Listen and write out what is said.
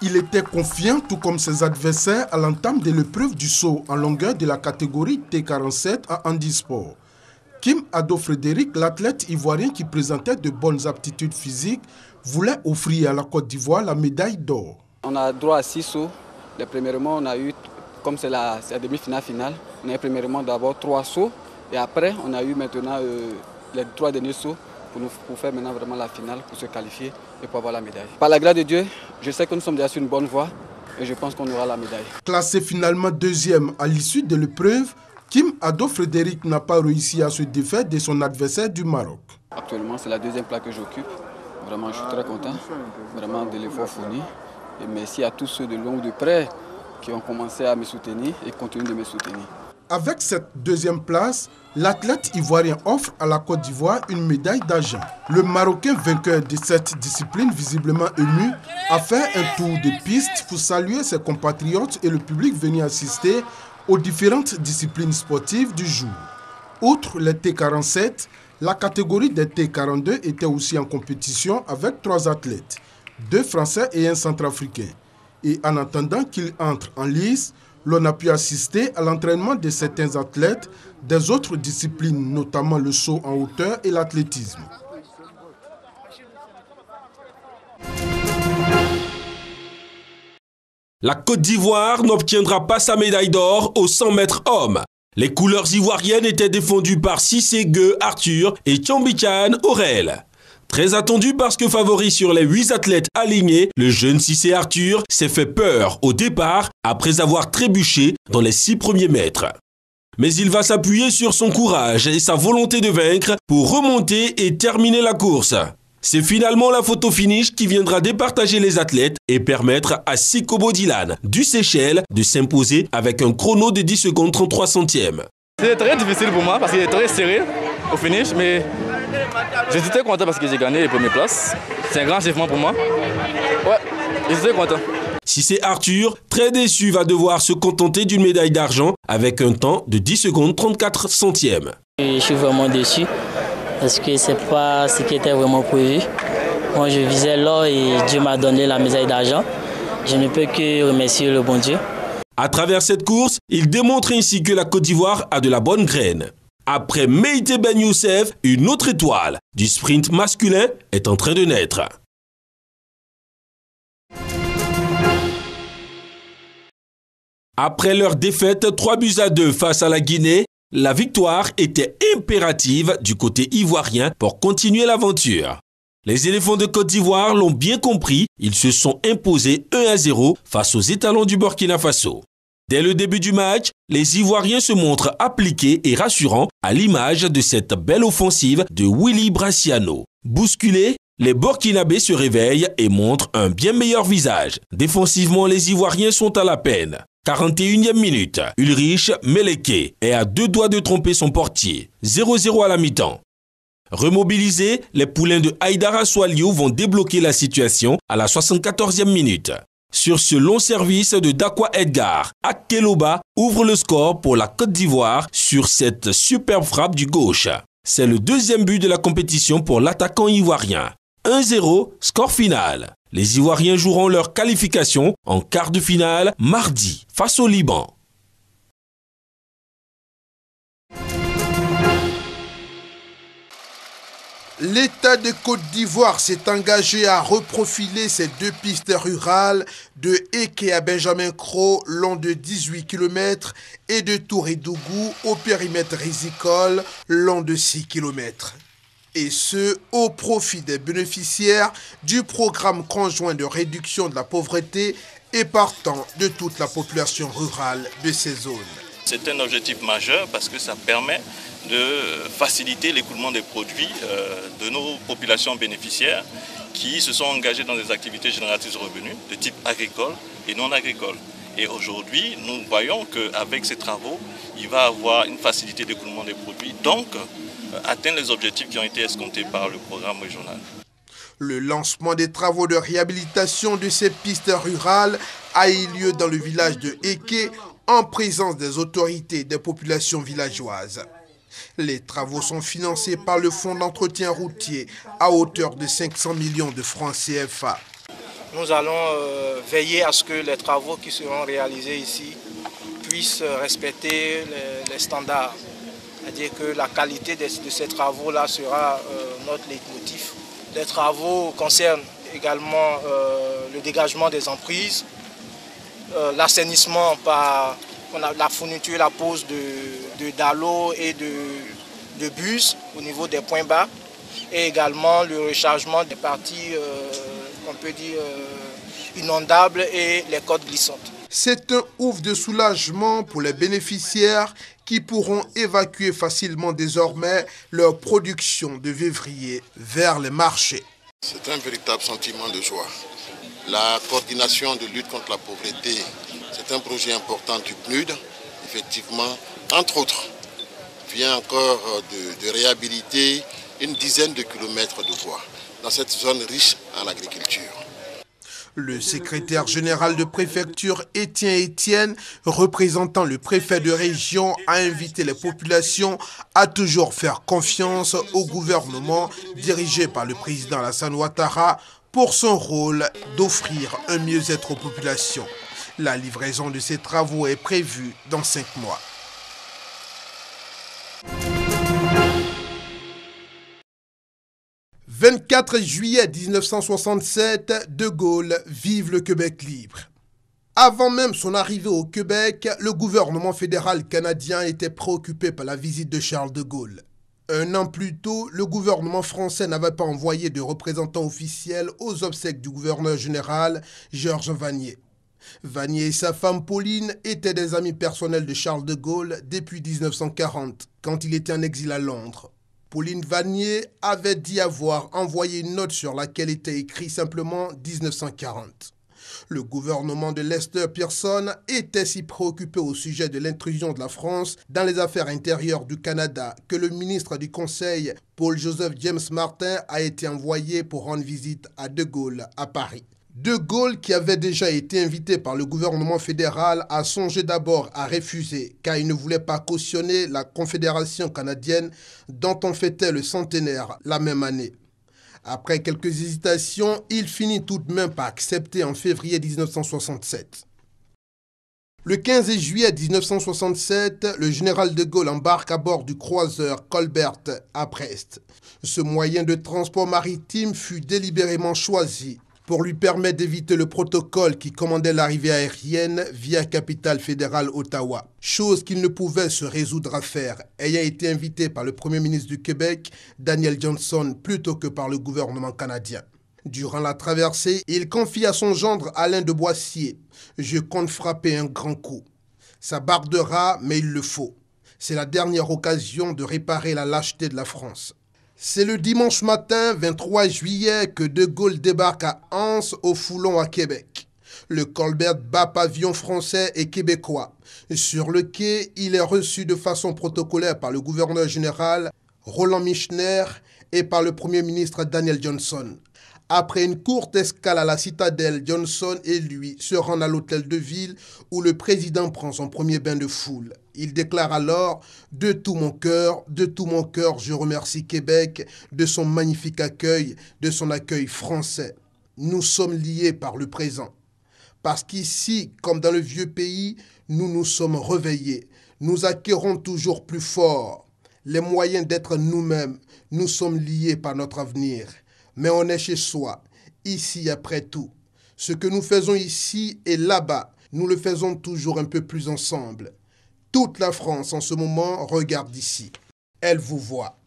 Il était confiant, tout comme ses adversaires, à l'entame de l'épreuve du saut en longueur de la catégorie T47 à handisport. Kim Ado-Frédéric, l'athlète ivoirien qui présentait de bonnes aptitudes physiques, voulait offrir à la Côte d'Ivoire la médaille d'or. On a droit à 6 sauts. Premièrement, on a eu, comme c'est la demi-finale finale, on a eu premièrement d'abord 3 sauts. Et après, on a eu maintenant les 3 derniers sauts pour faire maintenant vraiment la finale, pour se qualifier et pour avoir la médaille. Par la grâce de Dieu, je sais que nous sommes déjà sur une bonne voie et je pense qu'on aura la médaille. Classé finalement deuxième à l'issue de l'épreuve, Kim Ado-Frédéric n'a pas réussi à se défaire de son adversaire du Maroc. Actuellement, c'est la deuxième place que j'occupe. Vraiment, je suis très content vraiment de l'effort fourni. Et merci à tous ceux de loin ou de près qui ont commencé à me soutenir et continuent de me soutenir. Avec cette deuxième place, l'athlète ivoirien offre à la Côte d'Ivoire une médaille d'argent. Le Marocain vainqueur de cette discipline, visiblement ému, a fait un tour de piste pour saluer ses compatriotes et le public venu assister aux différentes disciplines sportives du jour. Outre les T47, la catégorie des T42 était aussi en compétition avec 3 athlètes, 2 Français et un Centrafricain. Et en attendant qu'ils entrent en lice, l'on a pu assister à l'entraînement de certains athlètes des autres disciplines, notamment le saut en hauteur et l'athlétisme. La Côte d'Ivoire n'obtiendra pas sa médaille d'or aux 100 mètres hommes. Les couleurs ivoiriennes étaient défendues par Cissé Gueux Arthur et Tchambichan Aurel. Très attendu parce que favori sur les 8 athlètes alignés, le jeune Cissé Arthur s'est fait peur au départ après avoir trébuché dans les 6 premiers mètres. Mais il va s'appuyer sur son courage et sa volonté de vaincre pour remonter et terminer la course. C'est finalement la photo finish qui viendra départager les athlètes et permettre à Sikobo Dylan du Seychelles de s'imposer avec un chrono de 10 secondes 33 centièmes. C'était très difficile pour moi parce qu'il est très serré au finish, mais j'étais content parce que j'ai gagné les premières places. C'est un grand achievement pour moi. Ouais, j'étais content. Cissé Arthur, très déçu, va devoir se contenter d'une médaille d'argent avec un temps de 10 secondes 34 centièmes. Je suis vraiment déçu parce que ce n'est pas ce qui était vraiment prévu. Moi, je visais l'or et Dieu m'a donné la médaille d'argent. Je ne peux que remercier le bon Dieu. À travers cette course, il démontre ainsi que la Côte d'Ivoire a de la bonne graine. Après Meïté Ben Youssef, une autre étoile du sprint masculin est en train de naître. Après leur défaite 3-2 face à la Guinée, la victoire était impérative du côté ivoirien pour continuer l'aventure. Les éléphants de Côte d'Ivoire l'ont bien compris, ils se sont imposés 1-0 face aux étalons du Burkina Faso. Dès le début du match, les Ivoiriens se montrent appliqués et rassurants à l'image de cette belle offensive de Willy Brassiano. Bousculés, les Burkinabés se réveillent et montrent un bien meilleur visage. Défensivement, les Ivoiriens sont à la peine. 41e minute, Ulrich Meleke est à 2 doigts de tromper son portier. 0-0 à la mi-temps. Remobilisés, les poulains de Haïdara Swalio vont débloquer la situation à la 74e minute. Sur ce long service de Dakwa Edgar, Akeloba ouvre le score pour la Côte d'Ivoire sur cette superbe frappe du gauche. C'est le 2e but de la compétition pour l'attaquant ivoirien. 1-0, score final. Les Ivoiriens joueront leur qualification en quart de finale mardi face au Liban. L'État de Côte d'Ivoire s'est engagé à reprofiler ses 2 pistes rurales de Eke à Benjamin Crot, long de 18 km, et de Tourédougou au périmètre risicole, long de 6 km. Et ce, au profit des bénéficiaires du programme conjoint de réduction de la pauvreté et partant de toute la population rurale de ces zones. C'est un objectif majeur parce que ça permet de faciliter l'écoulement des produits de nos populations bénéficiaires qui se sont engagées dans des activités génératrices de revenus de type agricole et non agricole. Et aujourd'hui, nous voyons qu'avec ces travaux, il va y avoir une facilité d'écoulement des produits, donc atteindre les objectifs qui ont été escomptés par le programme régional. Le lancement des travaux de réhabilitation de ces pistes rurales a eu lieu dans le village de Eke en présence des autorités et des populations villageoises. Les travaux sont financés par le Fonds d'entretien routier à hauteur de 500 millions de francs CFA. nous allons veiller à ce que les travaux qui seront réalisés ici puissent respecter les standards. C'est-à-dire que la qualité de ces travaux-là sera notre leitmotiv. Les travaux concernent également le dégagement des emprises, l'assainissement par la fourniture, la pose de dallos et de bus au niveau des points bas et également le rechargement des parties, on peut dire, inondables et les côtes glissantes. C'est un ouf de soulagement pour les bénéficiaires qui pourront évacuer facilement désormais leur production de vivrier vers les marchés. C'est un véritable sentiment de joie. La coordination de lutte contre la pauvreté, c'est un projet important du PNUD. Effectivement, entre autres, vient encore de réhabiliter une dizaine de kilomètres de voies dans cette zone riche en agriculture. Le secrétaire général de préfecture Etienne, représentant le préfet de région, a invité les populations à toujours faire confiance au gouvernement dirigé par le président Alassane Ouattara pour son rôle d'offrir un mieux-être aux populations. La livraison de ces travaux est prévue dans 5 mois. « 24 juillet 1967, De Gaulle vive le Québec libre. Avant même son arrivée au Québec, le gouvernement fédéral canadien était préoccupé par la visite de Charles de Gaulle. Un an plus tôt, le gouvernement français n'avait pas envoyé de représentants officiels aux obsèques du gouverneur général Georges Vanier. Vanier et sa femme Pauline étaient des amis personnels de Charles de Gaulle depuis 1940, quand il était en exil à Londres. Pauline Vanier avait dit avoir envoyé une note sur laquelle était écrit simplement 1940. Le gouvernement de Lester Pearson était si préoccupé au sujet de l'intrusion de la France dans les affaires intérieures du Canada que le ministre du Conseil, Paul-Joseph James Martin, a été envoyé pour rendre visite à De Gaulle à Paris. De Gaulle, qui avait déjà été invité par le gouvernement fédéral, a songé d'abord à refuser, car il ne voulait pas cautionner la Confédération canadienne dont on fêtait le centenaire la même année. Après quelques hésitations, il finit tout de même par accepter en février 1967. Le 15 juillet 1967, le général de Gaulle embarque à bord du croiseur Colbert à Brest. Ce moyen de transport maritime fut délibérément choisi pour lui permettre d'éviter le protocole qui commandait l'arrivée aérienne via capitale fédérale Ottawa, chose qu'il ne pouvait se résoudre à faire, ayant été invité par le Premier ministre du Québec, Daniel Johnson, plutôt que par le gouvernement canadien. Durant la traversée, il confie à son gendre Alain de Boissier « Je compte frapper un grand coup. Ça bardera, mais il le faut. C'est la dernière occasion de réparer la lâcheté de la France. » C'est le dimanche matin, 23 juillet, que De Gaulle débarque à Anse, au Foulon à Québec. Le Colbert bat pavillon français et québécois. Sur le quai, il est reçu de façon protocolaire par le gouverneur général Roland Michener et par le Premier ministre Daniel Johnson. Après une courte escale à la citadelle, Johnson et lui se rendent à l'hôtel de ville où le président prend son premier bain de foule. Il déclare alors « De tout mon cœur, je remercie Québec de son magnifique accueil, de son accueil français. Nous sommes liés par le présent. Parce qu'ici, comme dans le vieux pays, nous nous sommes réveillés. Nous acquérons toujours plus fort les moyens d'être nous-mêmes. Nous sommes liés par notre avenir. Mais on est chez soi, ici après tout. Ce que nous faisons ici et là-bas, nous le faisons toujours un peu plus ensemble. Toute la France en ce moment regarde d'ici. Elle vous voit.